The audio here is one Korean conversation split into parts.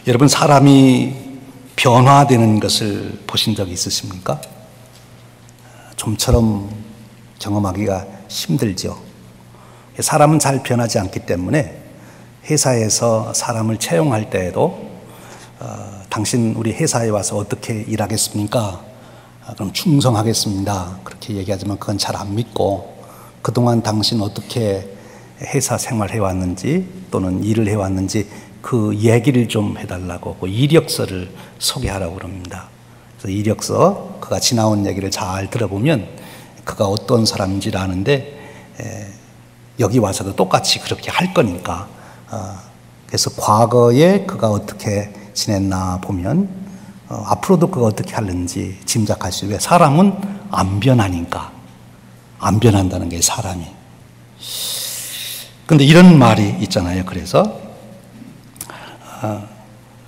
여러분, 사람이 변화되는 것을 보신 적 있으십니까? 좀처럼 경험하기가 힘들죠. 사람은 잘 변하지 않기 때문에 회사에서 사람을 채용할 때에도 당신 우리 회사에 와서 어떻게 일하겠습니까? 그럼 충성하겠습니다. 그렇게 얘기하지만 그건 잘 안 믿고 그동안 당신 어떻게 회사 생활해왔는지 또는 일을 해왔는지 그 얘기를 좀 해달라고 그 이력서를 소개하라고 그럽니다. 그래서 이력서, 그가 지나온 얘기를 잘 들어보면 그가 어떤 사람인지를 아는데 여기 와서도 똑같이 그렇게 할 거니까 그래서 과거에 그가 어떻게 지냈나 보면 앞으로도 그가 어떻게 하는지 짐작할 수 있어요. 왜? 사람은 안 변하니까. 안 변한다는 게 사람이. 근데 이런 말이 있잖아요. 그래서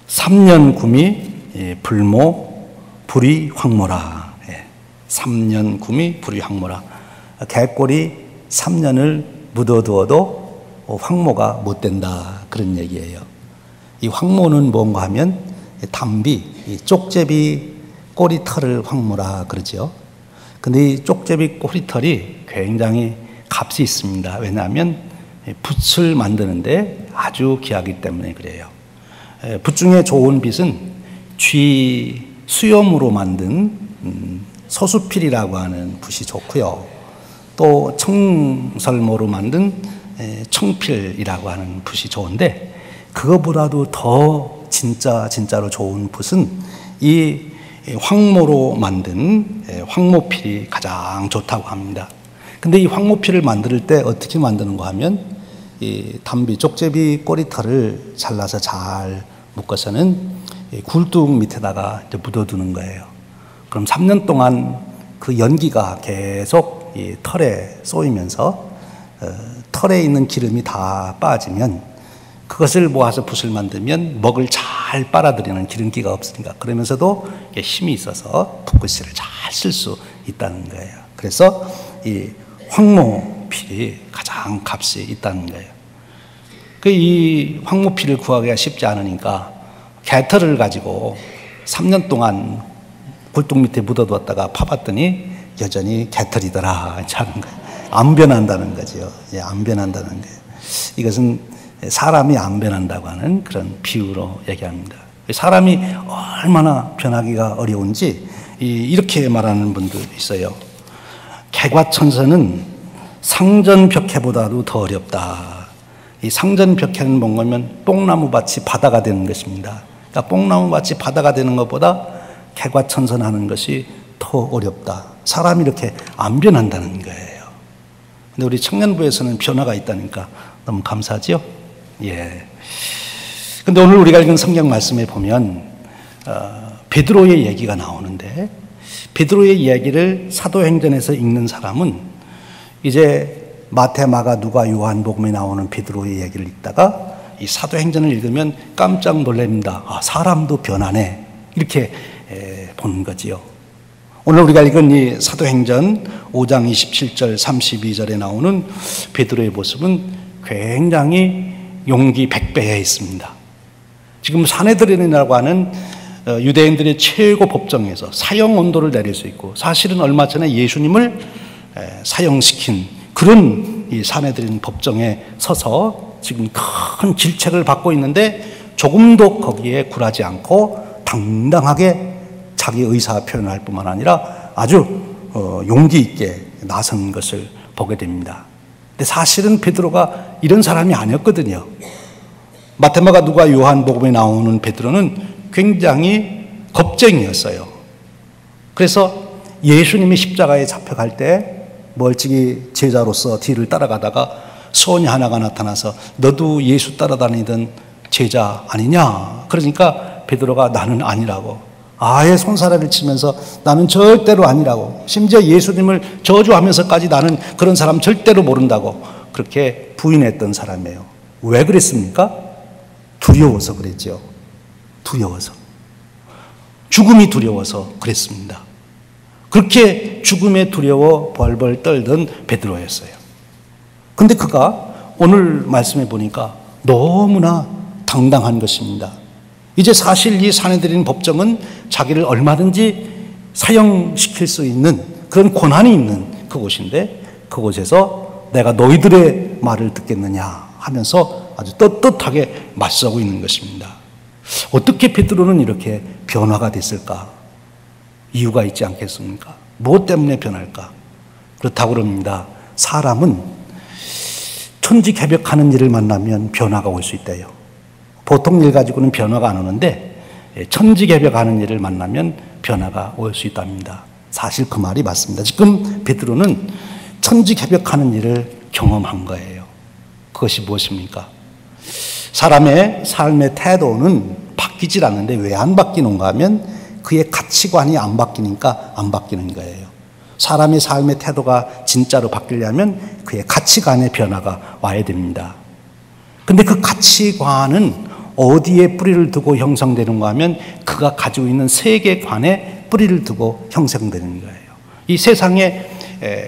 3년 구미 불모 불이 황모라. 3년 구미 불이 황모라. 개꼬리 3년을 묻어두어도 황모가 못 된다, 그런 얘기예요. 이 황모는 뭔가 하면 담비, 쪽제비 꼬리털을 황모라 그러죠. 근데 이 쪽제비 꼬리털이 굉장히 값이 있습니다. 왜냐하면 붓을 만드는데 아주 귀하기 때문에 그래요. 붓 중에 좋은 빗은 쥐 수염으로 만든 소수필이라고 하는 붓이 좋고요. 또 청설모로 만든 청필이라고 하는 붓이 좋은데, 그거보다도 더 진짜로 좋은 붓은 이 황모로 만든 황모필이 가장 좋다고 합니다. 근데 이 황모필을 만들 때 어떻게 만드는가 하면 이 담비, 쪽제비 꼬리털을 잘라서 잘 묶어서는 굴뚝 밑에다가 묻어두는 거예요. 그럼 3년 동안 그 연기가 계속 이 털에 쏘이면서 털에 있는 기름이 다 빠지면 그것을 모아서 붓을 만들면 먹을 잘 빨아들이는 기름기가 없으니까, 그러면서도 힘이 있어서 붓글씨를 잘 쓸 수 있다는 거예요. 그래서 이 황모필이 가장 값이 있다는 거예요. 이 황모필을 구하기가 쉽지 않으니까 개털을 가지고 3년 동안 굴뚝 밑에 묻어두었다가 파봤더니 여전히 개털이더라 하는 거예요. 안 변한다는 거죠. 안 변한다는 거예요. 이것은 사람이 안 변한다고 하는 그런 비유로 얘기합니다. 사람이 얼마나 변하기가 어려운지 이렇게 말하는 분도 있어요. 개과천선은 상전벽해보다도 더 어렵다. 이 상전벽해는 뭔가면 뽕나무밭이 바다가 되는 것입니다. 그러니까 뽕나무밭이 바다가 되는 것보다 개과천선하는 것이 더 어렵다. 사람이 이렇게 안 변한다는 거예요. 근데 우리 청년부에서는 변화가 있다니까 너무 감사하죠? 예. 근데 오늘 우리가 읽은 성경 말씀에 보면 베드로의 얘기가 나오는데, 베드로의 이야기를 사도행전에서 읽는 사람은 이제 마태, 마가, 누가, 요한복음에 나오는 베드로의 얘기를 읽다가 이 사도행전을 읽으면 깜짝 놀랍니다. 아, 사람도 변하네. 이렇게 보는 거지요. 오늘 우리가 읽은 이 사도행전 5장 27절 32절에 나오는 베드로의 모습은 굉장히 용기 100배에 있습니다. 지금 사내드린이라고 하는 유대인들의 최고 법정에서 사형 온도를 내릴 수 있고, 사실은 얼마 전에 예수님을 사형시킨 그런 이 사내드린 법정에 서서 지금 큰 질책을 받고 있는데 조금도 거기에 굴하지 않고 당당하게 자기 의사 표현을 할 뿐만 아니라 아주 용기 있게 나선 것을 보게 됩니다. 근데 사실은 베드로가 이런 사람이 아니었거든요. 마태마가, 누가, 요한복음에 나오는 베드로는 굉장히 겁쟁이였어요. 그래서 예수님이 십자가에 잡혀갈 때 멀찍이 제자로서 뒤를 따라가다가 소원이 하나가 나타나서 너도 예수 따라다니던 제자 아니냐? 그러니까 베드로가 나는 아니라고, 아예 손사래를 치면서 나는 절대로 아니라고, 심지어 예수님을 저주하면서까지 나는 그런 사람 절대로 모른다고 그렇게 부인했던 사람이에요. 왜 그랬습니까? 두려워서 그랬죠. 두려워서. 죽음이 두려워서 그랬습니다. 그렇게 죽음에 두려워 벌벌 떨던 베드로였어요. 근데 그가 오늘 말씀해 보니까 너무나 당당한 것입니다. 이제 사실 이 사내들인 법정은 자기를 얼마든지 사형시킬 수 있는 그런 권한이 있는 그곳인데, 그곳에서 내가 너희들의 말을 듣겠느냐 하면서 아주 떳떳하게 맞서고 있는 것입니다. 어떻게 베드로는 이렇게 변화가 됐을까? 이유가 있지 않겠습니까? 무엇 때문에 변할까? 그렇다고 그럽니다. 사람은 천지개벽하는 일을 만나면 변화가 올 수 있대요. 보통 일 가지고는 변화가 안 오는데 천지개벽하는 일을 만나면 변화가 올 수 있답니다. 사실 그 말이 맞습니다. 지금 베드로는 천지개벽하는 일을 경험한 거예요. 그것이 무엇입니까? 사람의 삶의 태도는 바뀌질 않는데 왜 안 바뀌는가 하면 그의 가치관이 안 바뀌니까 안 바뀌는 거예요. 사람의 삶의 태도가 진짜로 바뀌려면 그의 가치관의 변화가 와야 됩니다. 근데 그 가치관은 어디에 뿌리를 두고 형성되는가 하면 그가 가지고 있는 세계관에 뿌리를 두고 형성되는 거예요. 이 세상에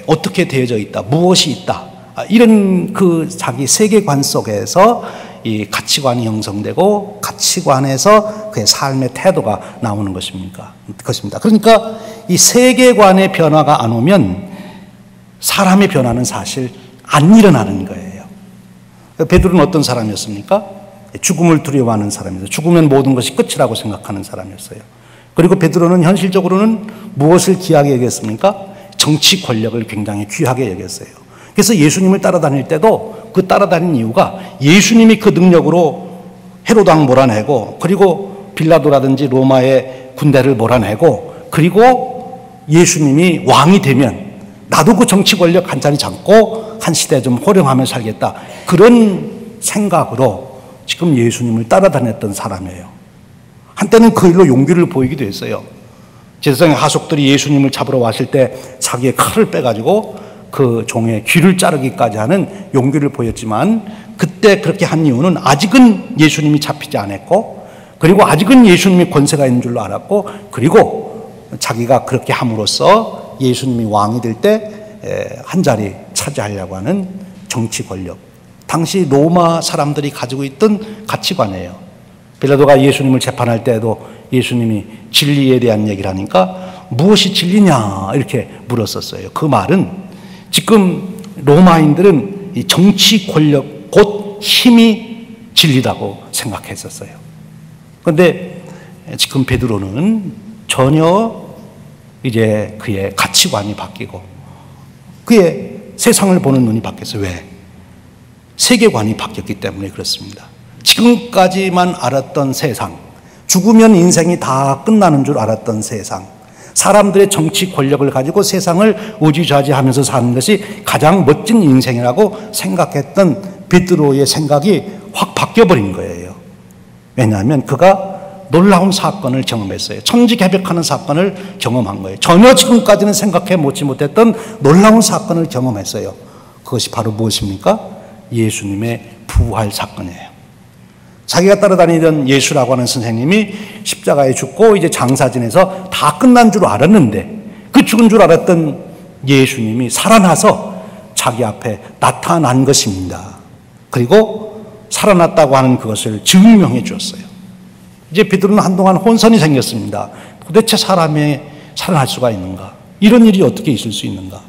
어떻게 되어져 있다, 무엇이 있다, 이런 그 자기 세계관 속에서 이 가치관이 형성되고 가치관에서 그의 삶의 태도가 나오는 것입니다. 그러니까 이 세계관의 변화가 안 오면 사람의 변화는 사실 안 일어나는 거예요. 베드로는 어떤 사람이었습니까? 죽음을 두려워하는 사람이었어요. 죽으면 모든 것이 끝이라고 생각하는 사람이었어요. 그리고 베드로는 현실적으로는 무엇을 귀하게 여겼습니까? 정치 권력을 굉장히 귀하게 여겼어요. 그래서 예수님을 따라다닐 때도 그 따라다닌 이유가 예수님이 그 능력으로 헤로도 왕 몰아내고, 그리고 빌라도라든지 로마의 군대를 몰아내고, 그리고 예수님이 왕이 되면 나도 그 정치 권력 한 자리 잡고 한 시대 좀 호령하며 살겠다, 그런 생각으로 지금 예수님을 따라다녔던 사람이에요. 한때는 그 일로 용기를 보이기도 했어요. 제사장의 하속들이 예수님을 잡으러 왔을 때 자기의 칼을 빼가지고 그 종의 귀를 자르기까지 하는 용기를 보였지만, 그때 그렇게 한 이유는 아직은 예수님이 잡히지 않았고, 그리고 아직은 예수님이 권세가 있는 줄로 알았고, 그리고 자기가 그렇게 함으로써 예수님이 왕이 될 때 한 자리 차지하려고 하는 정치 권력, 당시 로마 사람들이 가지고 있던 가치관이에요. 빌라도가 예수님을 재판할 때도 예수님이 진리에 대한 얘기를 하니까 무엇이 진리냐 이렇게 물었었어요. 그 말은 지금 로마인들은 이 정치 권력 곧 힘이 진리라고 생각했었어요. 그런데 지금 베드로는 전혀 이제 그의 가치관이 바뀌고 그의 세상을 보는 눈이 바뀌었어요. 왜? 세계관이 바뀌었기 때문에 그렇습니다. 지금까지만 알았던 세상, 죽으면 인생이 다 끝나는 줄 알았던 세상, 사람들의 정치 권력을 가지고 세상을 우지좌지하면서 사는 것이 가장 멋진 인생이라고 생각했던 베드로의 생각이 확 바뀌어버린 거예요. 왜냐하면 그가 놀라운 사건을 경험했어요. 천지개벽하는 사건을 경험한 거예요. 전혀 지금까지는 생각해 보지 못했던 놀라운 사건을 경험했어요. 그것이 바로 무엇입니까? 예수님의 부활 사건이에요. 자기가 따라다니던 예수라고 하는 선생님이 십자가에 죽고 이제 장사 지내서 다 끝난 줄 알았는데, 그 죽은 줄 알았던 예수님이 살아나서 자기 앞에 나타난 것입니다. 그리고 살아났다고 하는 그것을 증명해 주었어요. 이제 베드로는 한동안 혼선이 생겼습니다. 도대체 사람이 살아날 수가 있는가? 이런 일이 어떻게 있을 수 있는가?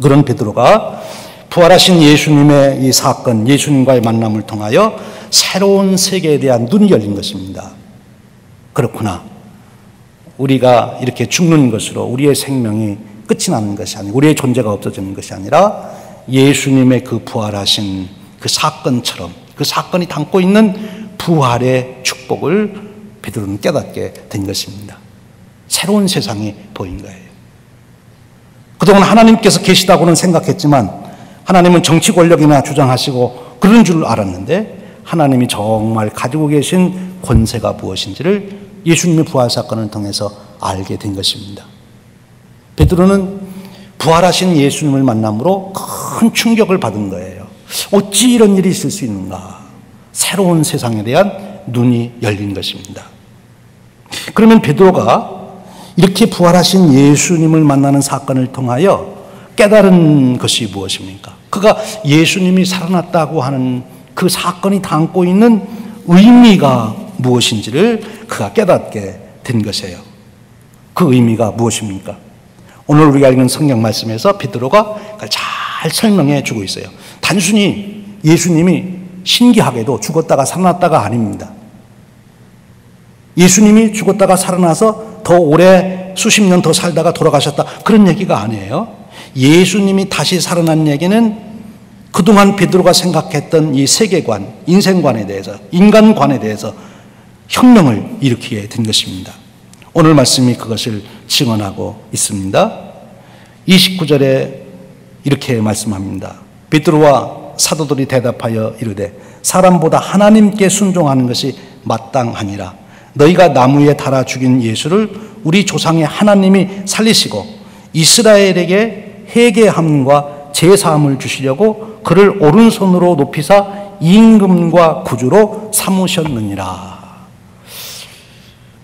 그런 베드로가 부활하신 예수님의 이 사건, 예수님과의 만남을 통하여 새로운 세계에 대한 눈이 열린 것입니다. 그렇구나. 우리가 이렇게 죽는 것으로 우리의 생명이 끝이 나는 것이 아니고, 우리의 존재가 없어지는 것이 아니라 예수님의 그 부활하신 그 사건처럼, 그 사건이 담고 있는 부활의 축복을 베드로는 깨닫게 된 것입니다. 새로운 세상이 보인 거예요. 그동안 하나님께서 계시다고는 생각했지만 하나님은 정치 권력이나 주장하시고 그런 줄 알았는데, 하나님이 정말 가지고 계신 권세가 무엇인지를 예수님의 부활 사건을 통해서 알게 된 것입니다. 베드로는 부활하신 예수님을 만남으로 큰 충격을 받은 거예요. 어찌 이런 일이 있을 수 있는가? 새로운 세상에 대한 눈이 열린 것입니다. 그러면 베드로가 이렇게 부활하신 예수님을 만나는 사건을 통하여 깨달은 것이 무엇입니까? 그가 예수님이 살아났다고 하는 그 사건이 담고 있는 의미가 무엇인지를 그가 깨닫게 된 것이에요. 그 의미가 무엇입니까? 오늘 우리가 읽는 성경 말씀에서 베드로가 그걸 잘 설명해 주고 있어요. 단순히 예수님이 신기하게도 죽었다가 살아났다가 아닙니다. 예수님이 죽었다가 살아나서 더 오래 수십 년 더 살다가 돌아가셨다, 그런 얘기가 아니에요. 예수님이 다시 살아난 얘기는 그동안 베드로가 생각했던 이 세계관, 인생관에 대해서, 인간관에 대해서 혁명을 일으키게 된 것입니다. 오늘 말씀이 그것을 증언하고 있습니다. 29절에 이렇게 말씀합니다. 베드로와 사도들이 대답하여 이르되 사람보다 하나님께 순종하는 것이 마땅하니라. 너희가 나무에 달아 죽인 예수를 우리 조상의 하나님이 살리시고 이스라엘에게 회개함과 제사함을 주시려고 그를 오른손으로 높이사 임금과 구주로 삼으셨느니라.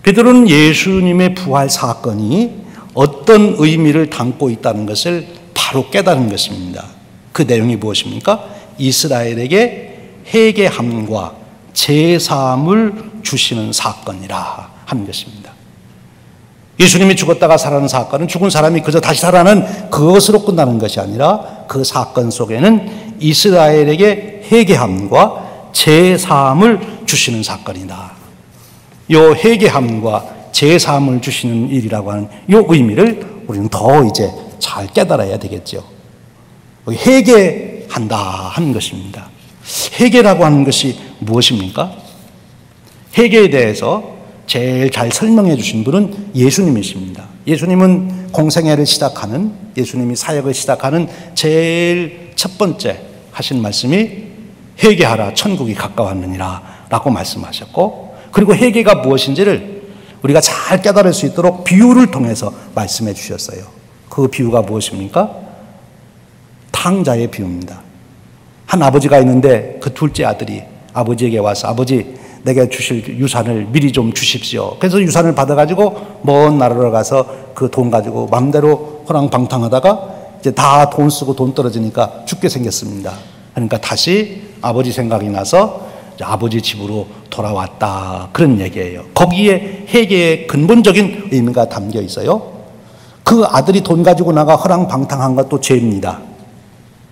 베드로는 예수님의 부활 사건이 어떤 의미를 담고 있다는 것을 바로 깨달은 것입니다. 그 내용이 무엇입니까? 이스라엘에게 회개함과 제사함을 주시는 사건이라 하는 것입니다. 예수님이 죽었다가 살아나는 사건은 죽은 사람이 그저 다시 살아나는 그것으로 끝나는 것이 아니라 그 사건 속에는 이스라엘에게 회개함과 제사함을 주시는 사건이다. 이 회개함과 제사함을 주시는 일이라고 하는 이 의미를 우리는 더 이제 잘 깨달아야 되겠죠. 회개한다 하는 것입니다. 회개라고 하는 것이 무엇입니까? 회개에 대해서 제일 잘 설명해 주신 분은 예수님이십니다. 예수님은 공생애를 시작하는, 예수님이 사역을 시작하는 제일 첫 번째 하신 말씀이 회개하라 천국이 가까웠느니라 라고 말씀하셨고, 그리고 회개가 무엇인지를 우리가 잘 깨달을 수 있도록 비유를 통해서 말씀해 주셨어요. 그 비유가 무엇입니까? 탕자의 비유입니다. 한 아버지가 있는데 그 둘째 아들이 아버지에게 와서 아버지 내게 주실 유산을 미리 좀 주십시오. 그래서 유산을 받아가지고 먼 나라로 가서 그 돈 가지고 마음대로 호랑방탕하다가 이제 다 돈 쓰고 돈 떨어지니까 죽게 생겼습니다. 그러니까 다시 아버지 생각이 나서 아버지 집으로 돌아왔다, 그런 얘기예요. 거기에 회개의 근본적인 의미가 담겨 있어요. 그 아들이 돈 가지고 나가 허랑방탕한 것도 죄입니다.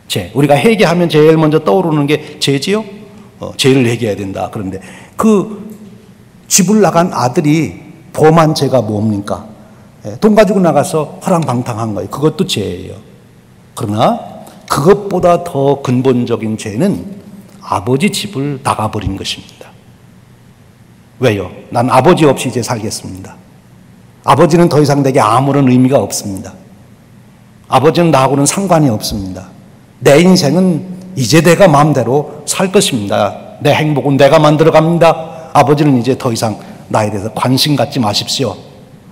죄. 우리가 회개하면 제일 먼저 떠오르는 게 죄지요? 죄를 회개해야 된다. 그런데 그 집을 나간 아들이 범한 죄가 뭡니까? 돈 가지고 나가서 허랑방탕한 거예요. 그것도 죄예요. 그러나 그것보다 더 근본적인 죄는 아버지 집을 나가버린 것입니다. 왜요? 난 아버지 없이 이제 살겠습니다. 아버지는 더 이상 내게 아무런 의미가 없습니다. 아버지는 나하고는 상관이 없습니다. 내 인생은 이제 내가 마음대로 살 것입니다. 내 행복은 내가 만들어 갑니다. 아버지는 이제 더 이상 나에 대해서 관심 갖지 마십시오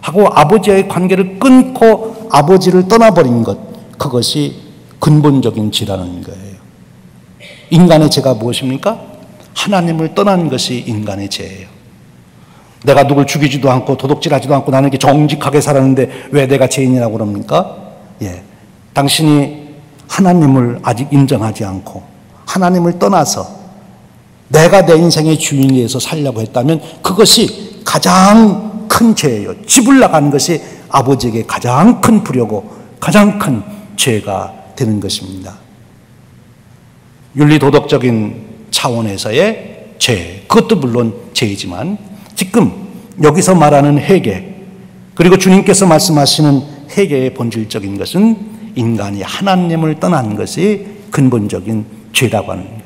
하고 아버지와의 관계를 끊고 아버지를 떠나버린 것, 그것이 근본적인 죄라는 거예요. 인간의 죄가 무엇입니까? 하나님을 떠난 것이 인간의 죄예요. 내가 누굴 죽이지도 않고 도둑질하지도 않고 나는 이렇게 정직하게 살았는데 왜 내가 죄인이라고 그럽니까? 당신이 하나님을 아직 인정하지 않고 하나님을 떠나서 내가 내 인생의 주인이 돼서 살려고 했다면 그것이 가장 큰 죄예요. 집을 나가는 것이 아버지에게 가장 큰 불효고 가장 큰 죄가 되는 것입니다. 윤리도덕적인 차원에서의 죄, 그것도 물론 죄이지만 지금 여기서 말하는 회개, 그리고 주님께서 말씀하시는 회개의 본질적인 것은 인간이 하나님을 떠난 것이 근본적인 죄라고 하는 거예요.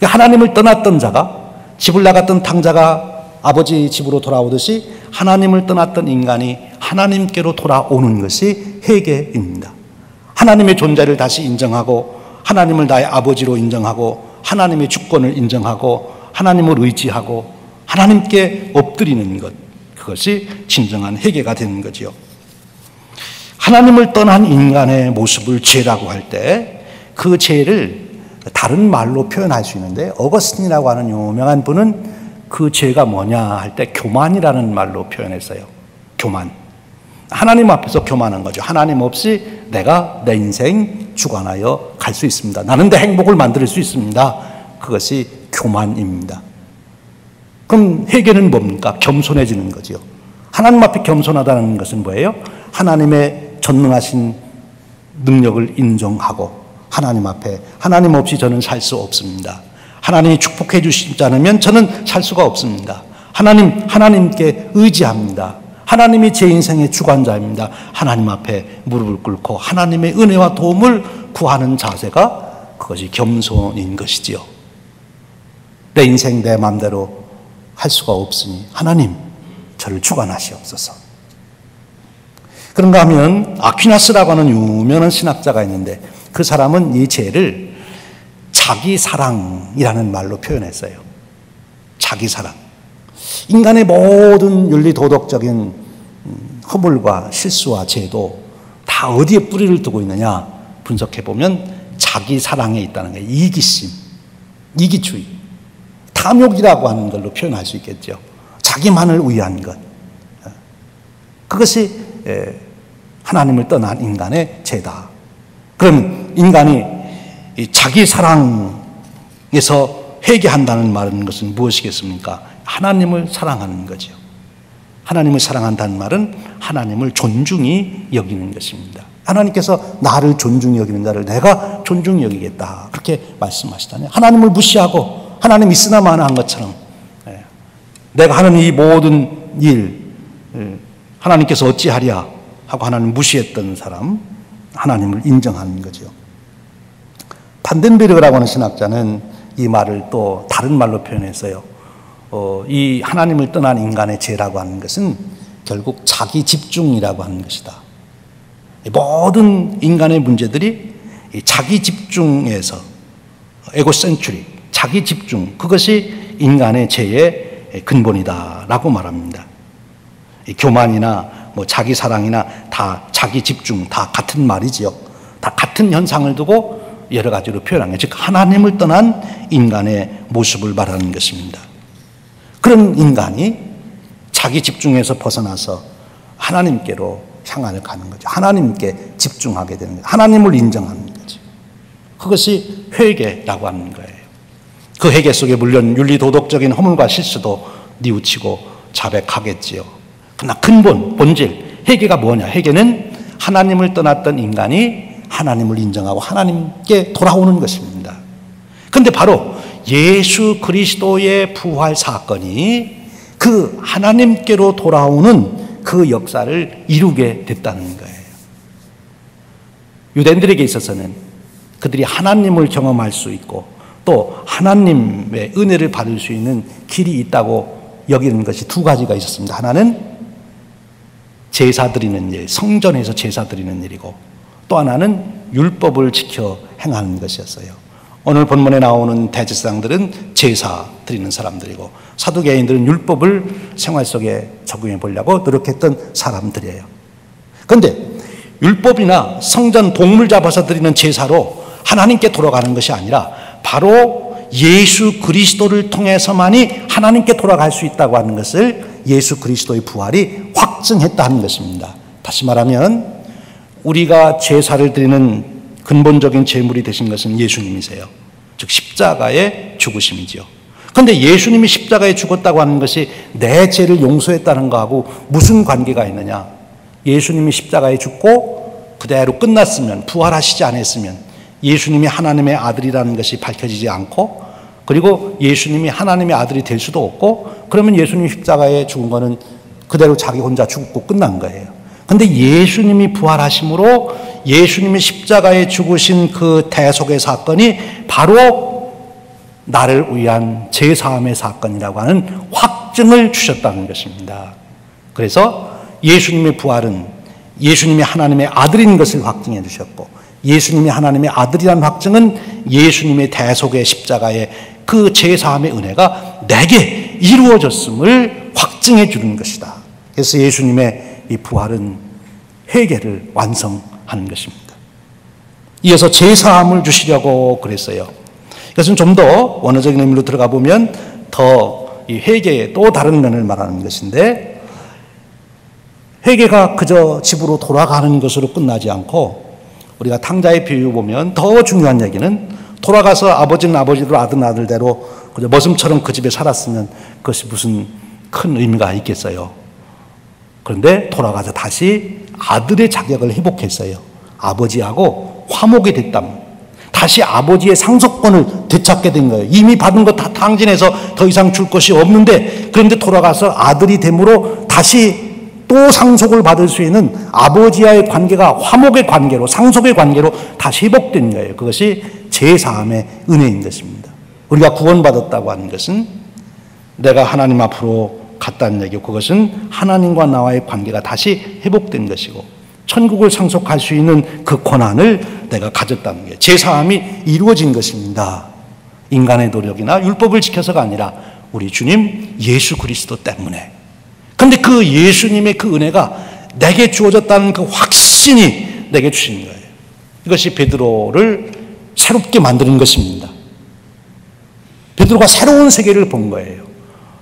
하나님을 떠났던 자가, 집을 나갔던 탕자가 아버지 집으로 돌아오듯이 하나님을 떠났던 인간이 하나님께로 돌아오는 것이 회개입니다. 하나님의 존재를 다시 인정하고 하나님을 나의 아버지로 인정하고 하나님의 주권을 인정하고 하나님을 의지하고 하나님께 엎드리는 것, 그것이 진정한 회개가 되는 거지요. 하나님을 떠난 인간의 모습을 죄라고 할 때 그 죄를 다른 말로 표현할 수 있는데, 어거스틴이라고 하는 유명한 분은 그 죄가 뭐냐 할 때 교만이라는 말로 표현했어요. 교만. 하나님 앞에서 교만한 거죠. 하나님 없이 내가 내 인생 주관하여 갈 수 있습니다. 나는 내 행복을 만들 수 있습니다. 그것이 교만입니다. 그럼 회개는 뭡니까? 겸손해지는 거죠. 하나님 앞에 겸손하다는 것은 뭐예요? 하나님의 전능하신 능력을 인정하고 하나님 앞에 하나님 없이 저는 살 수 없습니다. 하나님이 축복해 주시지 않으면 저는 살 수가 없습니다. 하나님께 의지합니다. 하나님이 제 인생의 주관자입니다. 하나님 앞에 무릎을 꿇고 하나님의 은혜와 도움을 구하는 자세가 그것이 겸손인 것이지요. 내 인생 내 마음대로 할 수가 없으니 하나님 저를 주관하시옵소서. 그런가 하면 아퀴나스라고 하는 유명한 신학자가 있는데 그 사람은 이 죄를 자기 사랑이라는 말로 표현했어요. 자기 사랑. 인간의 모든 윤리 도덕적인 허물과 실수와 죄도 다 어디에 뿌리를 두고 있느냐 분석해 보면 자기 사랑에 있다는 거예요. 이기심, 이기주의, 탐욕이라고 하는 걸로 표현할 수 있겠죠. 자기만을 위한 것. 그것이 하나님을 떠난 인간의 죄다. 그럼 인간이 자기 사랑에서 회개한다는 말은 것은 무엇이겠습니까? 하나님을 사랑하는 거죠. 하나님을 사랑한다는 말은 하나님을 존중히 여기는 것입니다. 하나님께서 나를 존중히 여기는 자를 내가 존중히 여기겠다. 그렇게 말씀하시다니 하나님을 무시하고 하나님 있으나 마나 한 것처럼 내가 하는 이 모든 일 하나님께서 어찌하랴 하고 하나님 무시했던 사람 하나님을 인정하는 거죠. 판덴베르그라고 하는 신학자는 이 말을 또 다른 말로 표현했어요. 이 하나님을 떠난 인간의 죄라고 하는 것은 결국 자기 집중이라고 하는 것이다. 모든 인간의 문제들이 자기 집중에서 에고센트리, 자기 집중, 그것이 인간의 죄의 근본이다라고 말합니다. 교만이나 자기 사랑이나 다 자기 집중, 다 같은 말이지요. 다 같은 현상을 두고 여러 가지로 표현한 거예요. 즉 하나님을 떠난 인간의 모습을 말하는 것입니다. 그런 인간이 자기 집중에서 벗어나서 하나님께로 향하여 가는 거죠. 하나님께 집중하게 되는 거죠. 하나님을 인정하는 거죠. 그것이 회개라고 하는 거예요. 그 회개 속에 물론 윤리도덕적인 허물과 실수도 뉘우치고 자백하겠지요. 그러나 근본, 본질, 회개가 뭐냐? 회개는 하나님을 떠났던 인간이 하나님을 인정하고 하나님께 돌아오는 것입니다. 그런데 바로 예수 그리스도의 부활 사건이 그 하나님께로 돌아오는 그 역사를 이루게 됐다는 거예요. 유대인들에게 있어서는 그들이 하나님을 경험할 수 있고 또 하나님의 은혜를 받을 수 있는 길이 있다고 여기는 것이 두 가지가 있었습니다. 하나는 제사 드리는 일, 성전에서 제사 드리는 일이고 또 하나는 율법을 지켜 행하는 것이었어요. 오늘 본문에 나오는 대제사장들은 제사 드리는 사람들이고 사두개인들은 율법을 생활 속에 적용해 보려고 노력했던 사람들이에요. 그런데 율법이나 성전 동물 잡아서 드리는 제사로 하나님께 돌아가는 것이 아니라 바로 예수 그리스도를 통해서만이 하나님께 돌아갈 수 있다고 하는 것을 예수 그리스도의 부활이 확증했다는 것입니다. 다시 말하면 우리가 제사를 드리는 근본적인 제물이 되신 것은 예수님이세요. 즉 십자가의 죽으심이죠. 그런데 예수님이 십자가에 죽었다고 하는 것이 내 죄를 용서했다는 것하고 무슨 관계가 있느냐? 예수님이 십자가에 죽고 그대로 끝났으면, 부활하시지 않았으면 예수님이 하나님의 아들이라는 것이 밝혀지지 않고 그리고 예수님이 하나님의 아들이 될 수도 없고 그러면 예수님이 십자가에 죽은 거는 그대로 자기 혼자 죽고 끝난 거예요. 그런데 예수님이 부활하심으로 예수님이 십자가에 죽으신 그 대속의 사건이 바로 나를 위한 죄사함의 사건이라고 하는 확증을 주셨다는 것입니다. 그래서 예수님의 부활은 예수님이 하나님의 아들인 것을 확증해 주셨고 예수님이 하나님의 아들이라는 확증은 예수님의 대속의 십자가의 그 죄사함의 은혜가 내게 이루어졌음을 확증해 주는 것이다. 그래서 예수님의 이 부활은 회개를 완성하는 것입니다. 이어서 죄사함을 주시려고 그랬어요. 이것은 좀 더 원어적인 의미로 들어가 보면 더 이 회개의 또 다른 면을 말하는 것인데 회개가 그저 집으로 돌아가는 것으로 끝나지 않고 우리가 탕자의 비유 보면 더 중요한 얘기는 돌아가서 아버지는 아버지대로 아들은 아들대로 그저 머슴처럼 그 집에 살았으면 그것이 무슨 큰 의미가 있겠어요. 그런데 돌아가서 다시 아들의 자격을 회복했어요. 아버지하고 화목이 됐답니다. 다시 아버지의 상속권을 되찾게 된 거예요. 이미 받은 거 다 탕진해서 더 이상 줄 것이 없는데, 그런데 돌아가서 아들이 됨으로 다시 또 상속을 받을 수 있는 아버지와의 관계가 화목의 관계로, 상속의 관계로 다시 회복된 거예요. 그것이 제사함의 은혜인 것입니다. 우리가 구원받았다고 하는 것은 내가 하나님 앞으로 갔다는 얘기고, 그것은 하나님과 나와의 관계가 다시 회복된 것이고, 천국을 상속할 수 있는 그 권한을 내가 가졌다는 거예요. 제사함이 이루어진 것입니다. 인간의 노력이나 율법을 지켜서가 아니라 우리 주님 예수 그리스도 때문에. 그런데 그 예수님의 그 은혜가 내게 주어졌다는 그 확신이 내게 주신 거예요. 이것이 베드로를 새롭게 만드는 것입니다. 베드로가 새로운 세계를 본 거예요.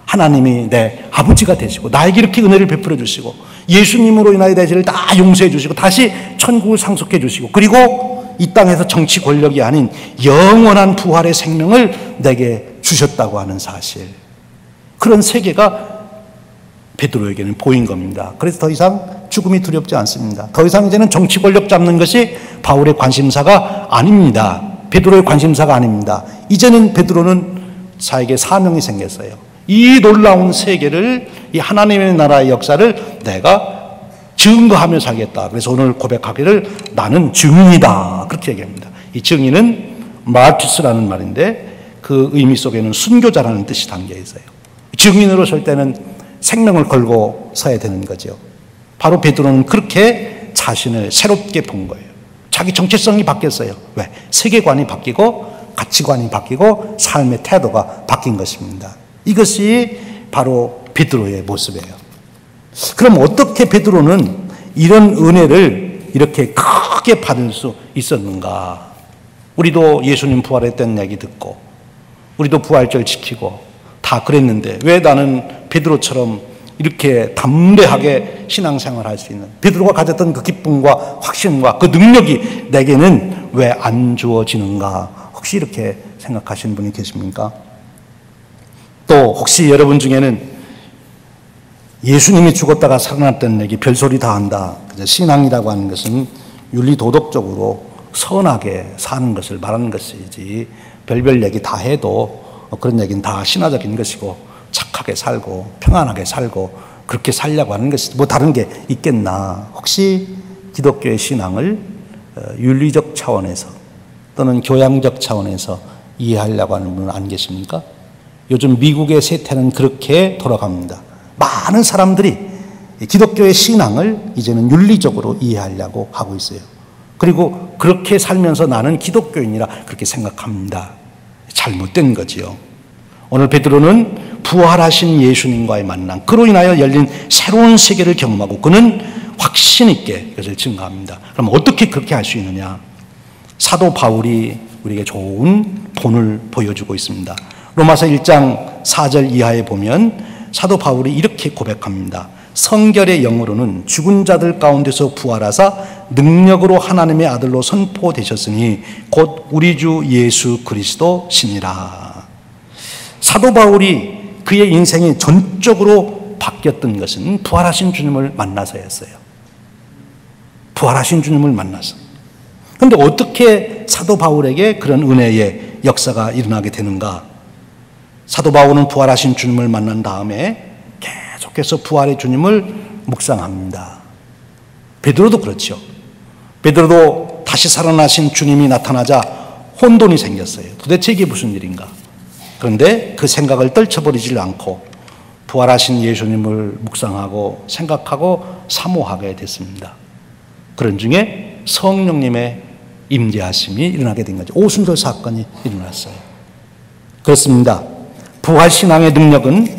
하나님이 내 아버지가 되시고 나에게 이렇게 은혜를 베풀어 주시고 예수님으로 인하여 내 죄를 다 용서해 주시고 다시 천국을 상속해 주시고, 그리고 이 땅에서 정치 권력이 아닌 영원한 부활의 생명을 내게 주셨다고 하는 사실, 그런 세계가 베드로에게는 보인 겁니다. 그래서 더 이상 죽음이 두렵지 않습니다. 더 이상 이제는 정치 권력 잡는 것이 바울의 관심사가 아닙니다. 베드로의 관심사가 아닙니다. 이제는 베드로는 자에게 사명이 생겼어요. 이 놀라운 세계를, 이 하나님의 나라의 역사를 내가 증거하며 살겠다. 그래서 오늘 고백하기를 나는 증인이다, 그렇게 얘기합니다. 이 증인은 마르투스라는 말인데 그 의미 속에는 순교자라는 뜻이 담겨 있어요. 증인으로 설 때는 생명을 걸고 서야 되는 거죠. 바로 베드로는 그렇게 자신을 새롭게 본 거예요. 자기 정체성이 바뀌었어요. 왜? 세계관이 바뀌고 가치관이 바뀌고 삶의 태도가 바뀐 것입니다. 이것이 바로 베드로의 모습이에요. 그럼 어떻게 베드로는 이런 은혜를 이렇게 크게 받을 수 있었는가? 우리도 예수님 부활했다는 얘기 듣고 우리도 부활절 지키고 다 그랬는데 왜 나는 베드로처럼 이렇게 담대하게 신앙생활을 할 수 있는, 베드로가 가졌던 그 기쁨과 확신과 그 능력이 내게는 왜 안 주어지는가? 혹시 이렇게 생각하시는 분이 계십니까? 또 혹시 여러분 중에는 예수님이 죽었다가 살아났다는 얘기 별소리 다 한다. 신앙이라고 하는 것은 윤리도덕적으로 선하게 사는 것을 말하는 것이지 별별 얘기 다 해도 그런 얘기는 다 신화적인 것이고 착하게 살고 평안하게 살고 그렇게 살려고 하는 것이 뭐 다른 게 있겠나. 혹시 기독교의 신앙을 윤리적 차원에서 또는 교양적 차원에서 이해하려고 하는 분은 안 계십니까? 요즘 미국의 세태는 그렇게 돌아갑니다. 많은 사람들이 기독교의 신앙을 이제는 윤리적으로 이해하려고 하고 있어요. 그리고 그렇게 살면서 나는 기독교인이라 그렇게 생각합니다. 잘못된 거지요. 오늘 베드로는 부활하신 예수님과의 만남, 그로 인하여 열린 새로운 세계를 경험하고 그는 확신 있게 그것을 증거합니다. 그럼 어떻게 그렇게 할 수 있느냐? 사도 바울이 우리에게 좋은 본을 보여주고 있습니다. 로마서 1장 4절 이하에 보면 사도 바울이 이렇게 고백합니다. 성결의 영으로는 죽은 자들 가운데서 부활하사 능력으로 하나님의 아들로 선포되셨으니 곧 우리 주 예수 그리스도 신이라. 사도 바울이 그의 인생이 전적으로 바뀌었던 것은 부활하신 주님을 만나서였어요. 부활하신 주님을 만나서. 그런데 어떻게 사도 바울에게 그런 은혜의 역사가 일어나게 되는가? 사도 바울은 부활하신 주님을 만난 다음에 계속해서 부활의 주님을 묵상합니다. 베드로도 그렇죠. 베드로도 다시 살아나신 주님이 나타나자 혼돈이 생겼어요. 도대체 이게 무슨 일인가? 그런데 그 생각을 떨쳐버리지 않고 부활하신 예수님을 묵상하고 생각하고 사모하게 됐습니다. 그런 중에 성령님의 임재하심이 일어나게 된 거죠. 오순절 사건이 일어났어요. 그렇습니다. 부활신앙의 능력은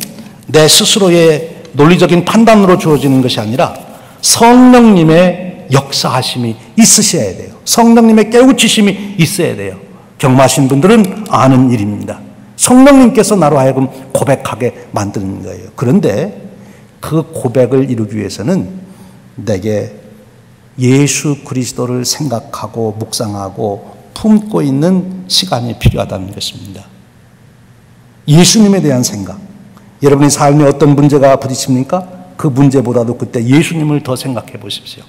내 스스로의 논리적인 판단으로 주어지는 것이 아니라 성령님의 역사하심이 있으셔야 돼요. 성령님의 깨우치심이 있어야 돼요. 경마하신 분들은 아는 일입니다. 성령님께서 나로 하여금 고백하게 만드는 거예요. 그런데 그 고백을 이루기 위해서는 내게 예수 그리스도를 생각하고 묵상하고 품고 있는 시간이 필요하다는 것입니다. 예수님에 대한 생각. 여러분의 삶에 어떤 문제가 부딪힙니까? 그 문제보다도 그때 예수님을 더 생각해 보십시오.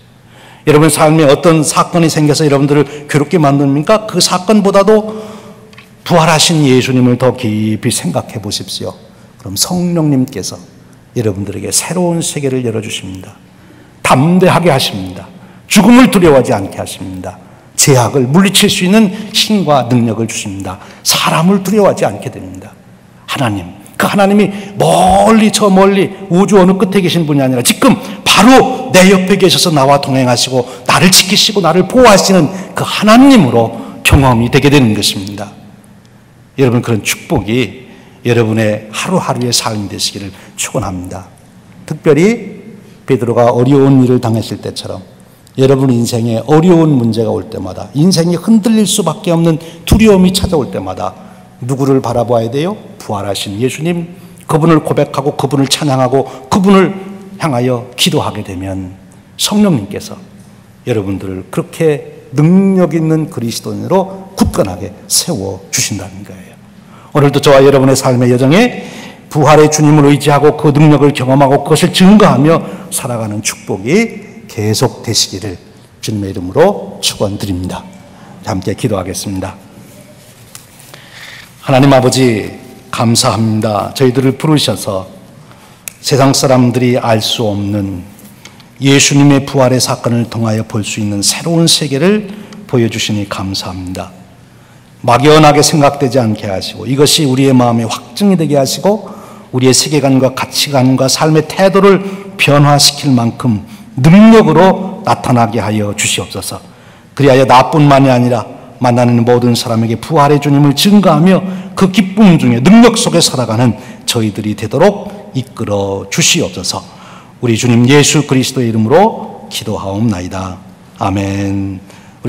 여러분 삶에 어떤 사건이 생겨서 여러분들을 괴롭게 만듭니까? 그 사건보다도 부활하신 예수님을 더 깊이 생각해 보십시오. 그럼 성령님께서 여러분들에게 새로운 세계를 열어주십니다. 담대하게 하십니다. 죽음을 두려워하지 않게 하십니다. 죄악을 물리칠 수 있는 힘과 능력을 주십니다. 사람을 두려워하지 않게 됩니다. 하나님, 그 하나님이 멀리 저 멀리 우주 어느 끝에 계신 분이 아니라 지금 바로 내 옆에 계셔서 나와 동행하시고 나를 지키시고 나를 보호하시는 그 하나님으로 경험이 되게 되는 것입니다. 여러분, 그런 축복이 여러분의 하루하루의 삶이 되시기를 축원합니다. 특별히 베드로가 어려운 일을 당했을 때처럼 여러분 인생에 어려운 문제가 올 때마다, 인생이 흔들릴 수밖에 없는 두려움이 찾아올 때마다 누구를 바라봐야 돼요? 부활하신 예수님, 그분을 고백하고 그분을 찬양하고 그분을 향하여 기도하게 되면 성령님께서 여러분들을 그렇게 능력 있는 그리스도인으로 굳건하게 세워주신다는 거예요. 오늘도 저와 여러분의 삶의 여정에 부활의 주님을 의지하고 그 능력을 경험하고 그것을 증거하며 살아가는 축복이 계속 되시기를 주님의 이름으로 축원드립니다. 함께 기도하겠습니다. 하나님 아버지, 감사합니다. 저희들을 부르셔서 세상 사람들이 알 수 없는 예수님의 부활의 사건을 통하여 볼 수 있는 새로운 세계를 보여주시니 감사합니다. 막연하게 생각되지 않게 하시고 이것이 우리의 마음에 확증이 되게 하시고 우리의 세계관과 가치관과 삶의 태도를 변화시킬 만큼 능력으로 나타나게 하여 주시옵소서. 그리하여 나뿐만이 아니라 만나는 모든 사람에게 부활의 주님을 증거하며 그 기쁨 중에 능력 속에 살아가는 저희들이 되도록 이끌어 주시옵소서. 우리 주님 예수 그리스도의 이름으로 기도하옵나이다. 아멘.